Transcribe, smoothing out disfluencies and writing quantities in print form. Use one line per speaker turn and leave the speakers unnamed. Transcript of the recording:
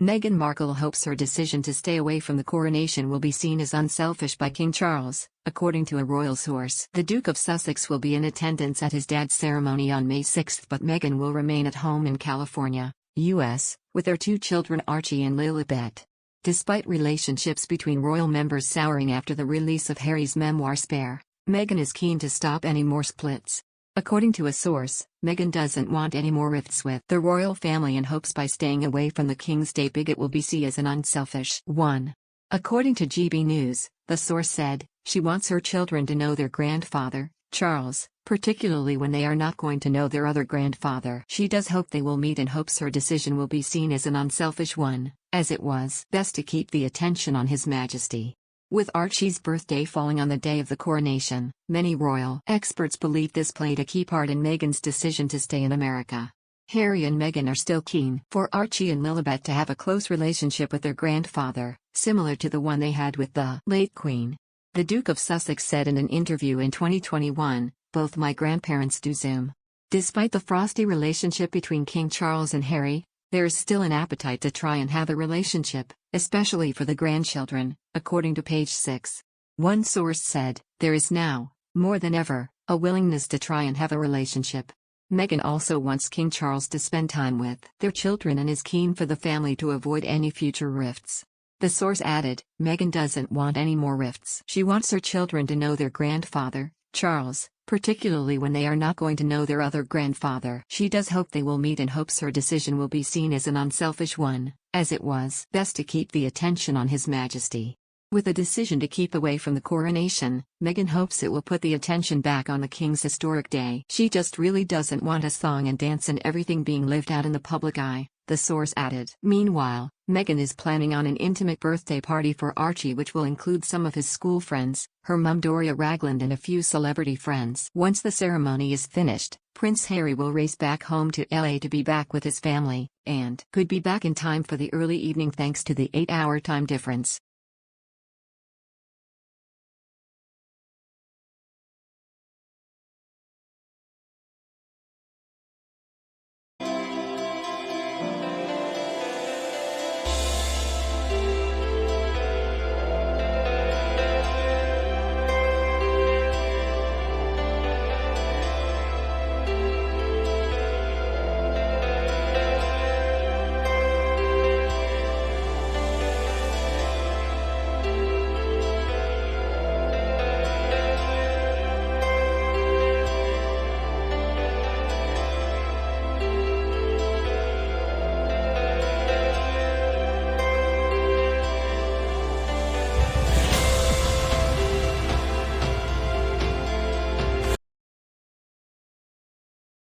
Meghan Markle hopes her decision to stay away from the coronation will be seen as unselfish by King Charles, according to a royal source. The Duke of Sussex will be in attendance at his dad's ceremony on May 6, but Meghan will remain at home in California, U.S., with their two children Archie and Lilibet. Despite relationships between royal members souring after the release of Harry's memoir Spare, Meghan is keen to stop any more splits. According to a source, Meghan doesn't want any more rifts with the royal family and hopes by staying away from the King's Day bigot will be seen as an unselfish one. According to GB News, the source said, she wants her children to know their grandfather, Charles, particularly when they are not going to know their other grandfather. She does hope they will meet and hopes her decision will be seen as an unselfish one, as it was best to keep the attention on His Majesty. With Archie's birthday falling on the day of the coronation, many royal experts believe this played a key part in Meghan's decision to stay in America. Harry and Meghan are still keen for Archie and Lilibet to have a close relationship with their grandfather, similar to the one they had with the late Queen. The Duke of Sussex said in an interview in 2021, "Both my grandparents do Zoom." Despite the frosty relationship between King Charles and Harry, there is still an appetite to try and have a relationship, especially for the grandchildren, according to page 6. One source said, "There is now, more than ever, a willingness to try and have a relationship." Meghan also wants King Charles to spend time with their children and is keen for the family to avoid any future rifts. The source added, Meghan doesn't want any more rifts. She wants her children to know their grandfather, Charles, particularly when they are not going to know their other grandfather. She does hope they will meet and hopes her decision will be seen as an unselfish one, as it was best to keep the attention on His Majesty. With a decision to keep away from the coronation, Meghan hopes it will put the attention back on the King's historic day. She just really doesn't want a song and dance and everything being lived out in the public eye, the source added. Meanwhile, Meghan is planning on an intimate birthday party for Archie which will include some of his school friends, her mum Doria Ragland and a few celebrity friends. Once the ceremony is finished, Prince Harry will race back home to LA to be back with his family, and could be back in time for the early evening thanks to the 8-hour time difference.